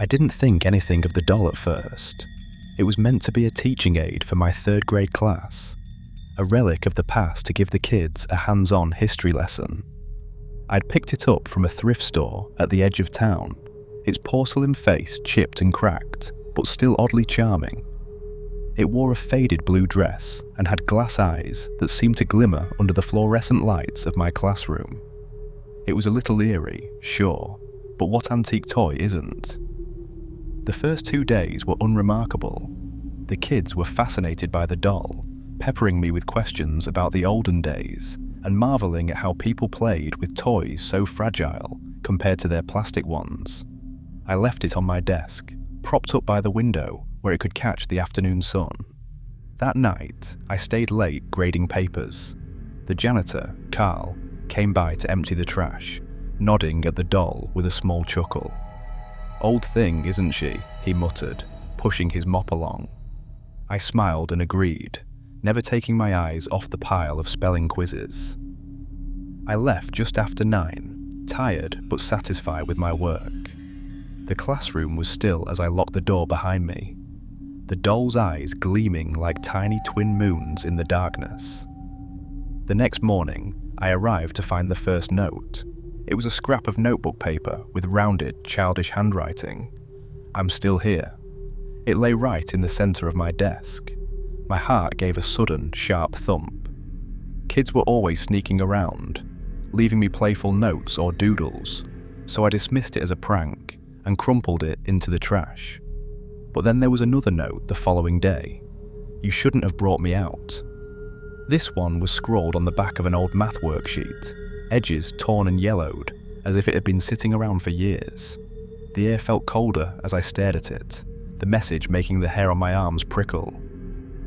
I didn't think anything of the doll at first. It was meant to be a teaching aid for my 3rd grade class, a relic of the past to give the kids a hands-on history lesson. I'd picked it up from a thrift store at the edge of town, its porcelain face chipped and cracked, but still oddly charming. It wore a faded blue dress and had glass eyes that seemed to glimmer under the fluorescent lights of my classroom. It was a little eerie, sure, but what antique toy isn't? The first 2 days were unremarkable. The kids were fascinated by the doll, peppering me with questions about the olden days and marveling at how people played with toys so fragile compared to their plastic ones. I left it on my desk, propped up by the window where it could catch the afternoon sun. That night, I stayed late grading papers. The janitor, Carl, came by to empty the trash, nodding at the doll with a small chuckle. "Old thing, isn't she?" he muttered, pushing his mop along. I smiled and agreed, never taking my eyes off the pile of spelling quizzes. I left just after 9, tired but satisfied with my work. The classroom was still as I locked the door behind me, the doll's eyes gleaming like tiny twin moons in the darkness. The next morning, I arrived to find the first note. It was a scrap of notebook paper with rounded, childish handwriting. "I'm still here." It lay right in the centre of my desk. My heart gave a sudden, sharp thump. Kids were always sneaking around, leaving me playful notes or doodles, so I dismissed it as a prank and crumpled it into the trash. But then there was another note the following day. "You shouldn't have brought me out." This one was scrawled on the back of an old math worksheet, edges torn and yellowed, as if it had been sitting around for years. The air felt colder as I stared at it, the message making the hair on my arms prickle.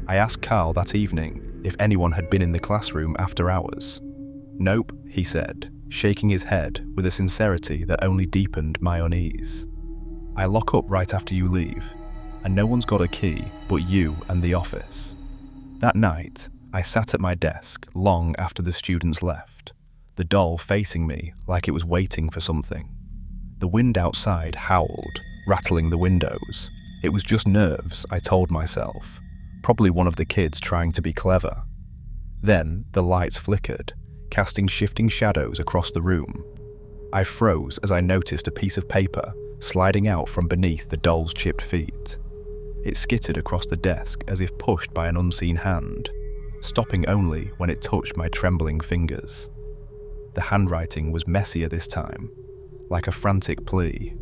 I asked Carl that evening if anyone had been in the classroom after hours. "Nope," he said, shaking his head with a sincerity that only deepened my unease. "I lock up right after you leave, and no one's got a key but you and the office." That night, I sat at my desk long after the students left, the doll facing me like it was waiting for something. The wind outside howled, rattling the windows. It was just nerves, I told myself, probably one of the kids trying to be clever. Then the lights flickered, casting shifting shadows across the room. I froze as I noticed a piece of paper sliding out from beneath the doll's chipped feet. It skittered across the desk as if pushed by an unseen hand, stopping only when it touched my trembling fingers. The handwriting was messier this time, like a frantic plea.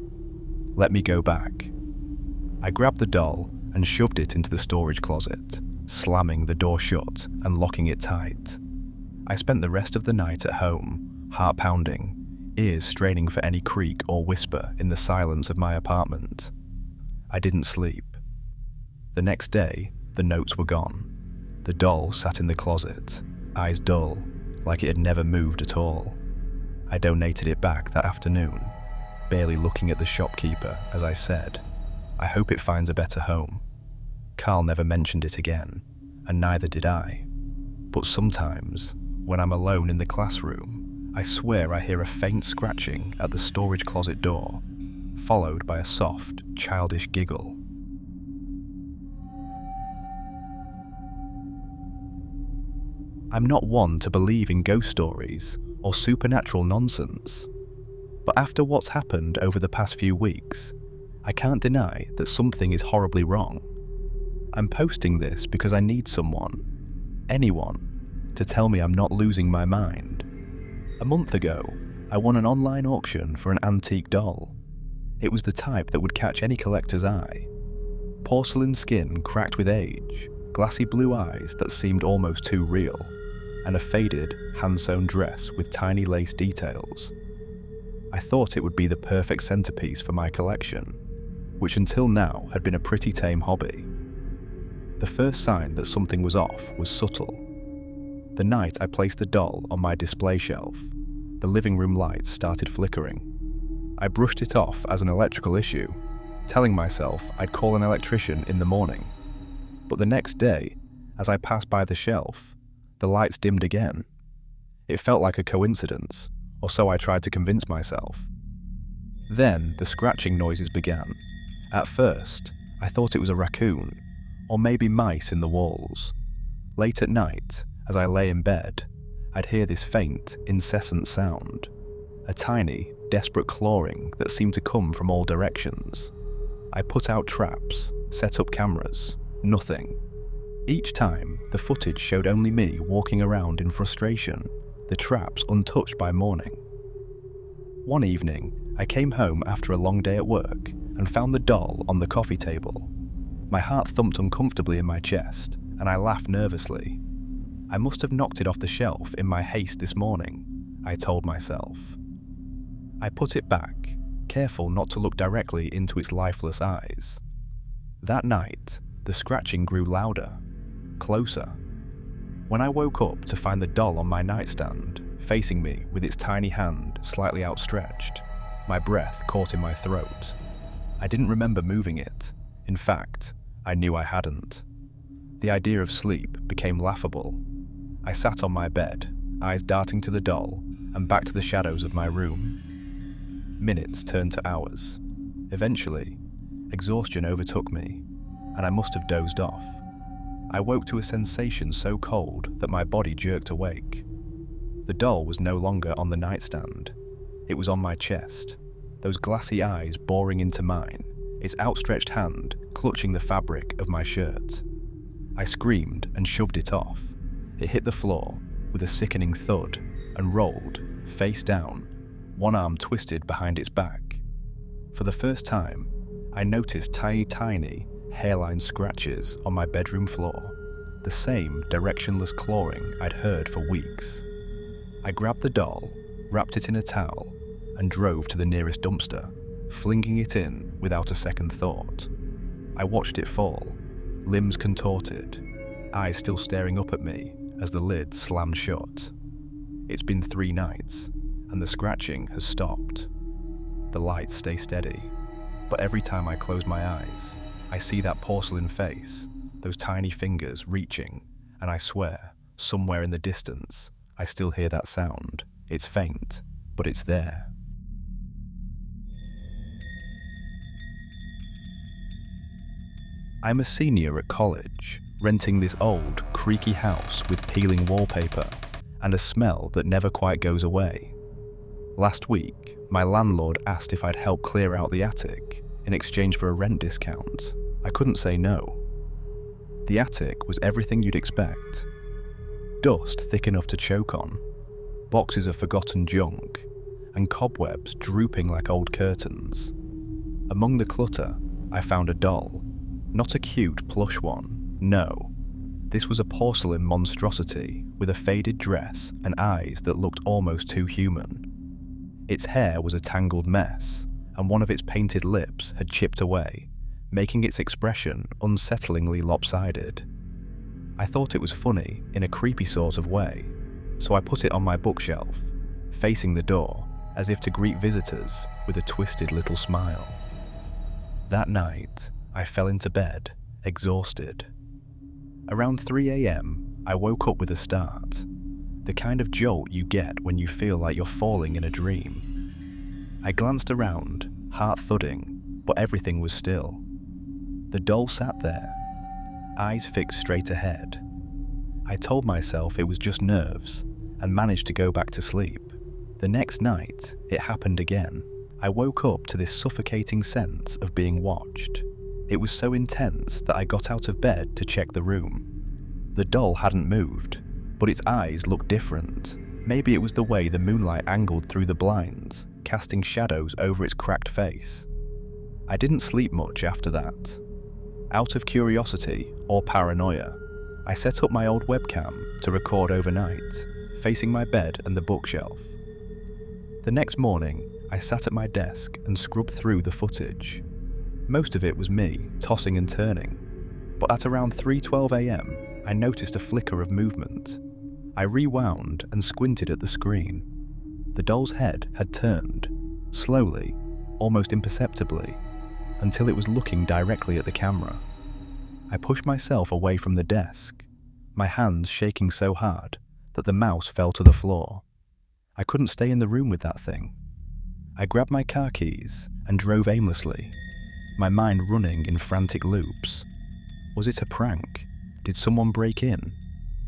"Let me go back." I grabbed the doll and shoved it into the storage closet, slamming the door shut and locking it tight. I spent the rest of the night at home, heart pounding, ears straining for any creak or whisper in the silence of my apartment. I didn't sleep. The next day, the notes were gone. The doll sat in the closet, eyes dull, like it had never moved at all. I donated it back that afternoon, barely looking at the shopkeeper as I said, "I hope it finds a better home." Carl never mentioned it again, and neither did I. But sometimes, when I'm alone in the classroom, I swear I hear a faint scratching at the storage closet door, followed by a soft, childish giggle. I'm not one to believe in ghost stories or supernatural nonsense, but after what's happened over the past few weeks, I can't deny that something is horribly wrong. I'm posting this because I need someone, anyone, to tell me I'm not losing my mind. A month ago, I won an online auction for an antique doll. It was the type that would catch any collector's eye. Porcelain skin cracked with age, glassy blue eyes that seemed almost too real, and a faded, hand-sewn dress with tiny lace details. I thought it would be the perfect centerpiece for my collection, which until now had been a pretty tame hobby. The first sign that something was off was subtle. The night I placed the doll on my display shelf, the living room lights started flickering. I brushed it off as an electrical issue, telling myself I'd call an electrician in the morning. But the next day, as I passed by the shelf, the lights dimmed again. It felt like a coincidence, or so I tried to convince myself. Then the scratching noises began, At first, I thought it was a raccoon, or maybe mice in the walls. Late at night, as I lay in bed, I'd hear this faint, incessant sound, a tiny, desperate clawing that seemed to come from all directions. I put out traps, set up cameras, nothing. Each time, the footage showed only me walking around in frustration, the traps untouched by morning. One evening, I came home after a long day at work and found the doll on the coffee table. My heart thumped uncomfortably in my chest, and I laughed nervously. I must have knocked it off the shelf in my haste this morning, I told myself. I put it back, careful not to look directly into its lifeless eyes. That night, the scratching grew louder, closer. When I woke up to find the doll on my nightstand, facing me with its tiny hand slightly outstretched, my breath caught in my throat. I didn't remember moving it. In fact, I knew I hadn't. The idea of sleep became laughable. I sat on my bed, eyes darting to the doll and back to the shadows of my room. Minutes turned to hours. Eventually, exhaustion overtook me, and I must have dozed off. I woke to a sensation so cold that my body jerked awake. The doll was no longer on the nightstand. It was on my chest, those glassy eyes boring into mine, its outstretched hand clutching the fabric of my shirt. I screamed and shoved it off. It hit the floor with a sickening thud and rolled, face down, one arm twisted behind its back. For the first time, I noticed tiny hairline scratches on my bedroom floor, the same directionless clawing I'd heard for weeks. I grabbed the doll, wrapped it in a towel, and drove to the nearest dumpster, flinging it in without a second thought. I watched it fall, limbs contorted, eyes still staring up at me as the lid slammed shut. It's been 3 nights, and the scratching has stopped. The lights stay steady, but every time I close my eyes, I see that porcelain face, those tiny fingers reaching, and I swear, somewhere in the distance, I still hear that sound. It's faint, but it's there. I'm a senior at college, renting this old, creaky house with peeling wallpaper and a smell that never quite goes away. Last week, my landlord asked if I'd help clear out the attic in exchange for a rent discount. I couldn't say no. The attic was everything you'd expect. Dust thick enough to choke on, boxes of forgotten junk, and cobwebs drooping like old curtains. Among the clutter, I found a doll. Not a cute plush one, no. This was a porcelain monstrosity with a faded dress and eyes that looked almost too human. Its hair was a tangled mess, and one of its painted lips had chipped away, making its expression unsettlingly lopsided. I thought it was funny in a creepy sort of way, so I put it on my bookshelf, facing the door, as if to greet visitors with a twisted little smile. That night, I fell into bed, exhausted. Around 3 a.m., I woke up with a start, the kind of jolt you get when you feel like you're falling in a dream. I glanced around, heart thudding, but everything was still. The doll sat there, eyes fixed straight ahead. I told myself it was just nerves and managed to go back to sleep. The next night, it happened again. I woke up to this suffocating sense of being watched. It was so intense that I got out of bed to check the room. The doll hadn't moved, but its eyes looked different. Maybe it was the way the moonlight angled through the blinds, casting shadows over its cracked face. I didn't sleep much after that. Out of curiosity or paranoia, I set up my old webcam to record overnight, facing my bed and the bookshelf. The next morning, I sat at my desk and scrubbed through the footage. Most of it was me, tossing and turning, but at around 3:12 a.m, I noticed a flicker of movement. I rewound and squinted at the screen. The doll's head had turned, slowly, almost imperceptibly, until it was looking directly at the camera. I pushed myself away from the desk, my hands shaking so hard that the mouse fell to the floor. I couldn't stay in the room with that thing. I grabbed my car keys and drove aimlessly, my mind running in frantic loops. Was it a prank? Did someone break in?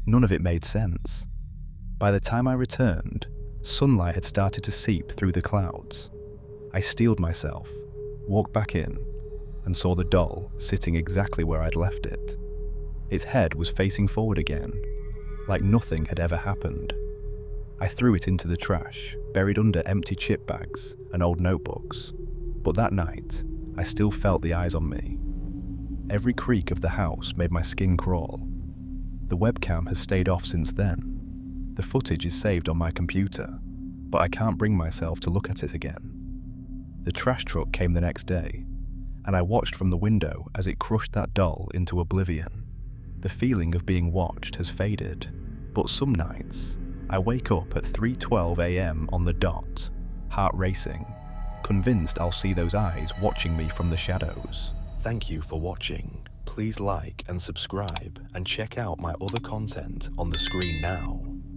None of it made sense. By the time I returned, sunlight had started to seep through the clouds. I steeled myself, walked back in, and saw the doll sitting exactly where I'd left it. Its head was facing forward again, like nothing had ever happened. I threw it into the trash, buried under empty chip bags and old notebooks. But that night, I still felt the eyes on me. Every creak of the house made my skin crawl. The webcam has stayed off since then. The footage is saved on my computer, but I can't bring myself to look at it again. The trash truck came the next day, and I watched from the window as it crushed that doll into oblivion. The feeling of being watched has faded, but some nights, I wake up at 3:12 a.m. on the dot, heart racing, convinced I'll see those eyes watching me from the shadows. Thank you for watching. Please like and subscribe and check out my other content on the screen now.